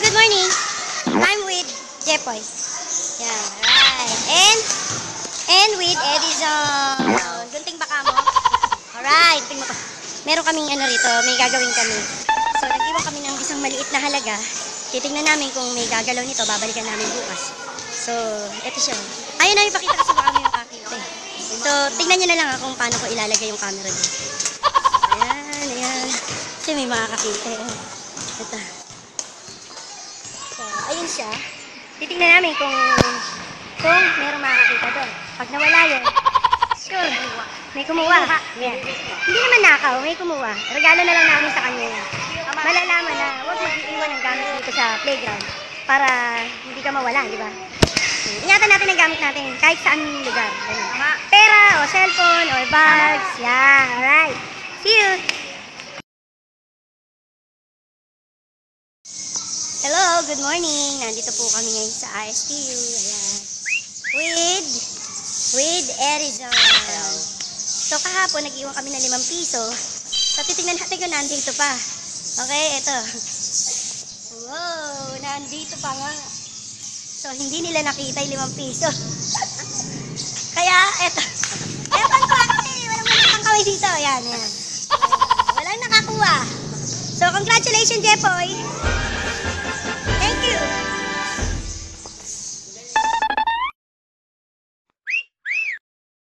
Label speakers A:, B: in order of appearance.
A: good morning. I'm with Jepoy. Yan, right. And with Edison. Gunting baka mo. Alright, tingnan mo. Meron kaming ano rito, may gagawin kami. So, nag-iwan kami ng isang maliit na halaga. Titingnan namin kung may gagalaw nito, babalikan namin bukas. So, eto siya. Ayun na, ipakita kasi baka may makakita eh. So, tingnan nyo na lang kung paano ko ilalagay yung camera dito. Ayan, ayan. Kasi may makakakita eh. Ito. So, ayun siya. Titingnan namin kung merong makakita doon. Pag nawala yun, sure, may kumuha. Yeah. Hindi naman nakaw, may kumuha. Regalo na lang namin sa kanya. Malalaman na huwag mag-iiwan ng gamit dito sa playground para hindi ka mawala, di ba? Ingatan natin ang gamit natin kahit saan lugar. Pera o cellphone or bags. Yeah, alright. See you! Hello, good morning. Nandito po kami ngayon sa ISTU. Ayan. With Edison. So kahapon nag-iwan kami ng 5 piso. So titignan natin kung nandito pa. Okay, ito. Wow, nandito pa nga. So hindi nila nakita yung 5 piso. Kaya ito. Kaya pangkuha kasi walang pangkaway dito. Ayan, ayan. Walang nakakuha. So congratulations, Jepoy. Thank you.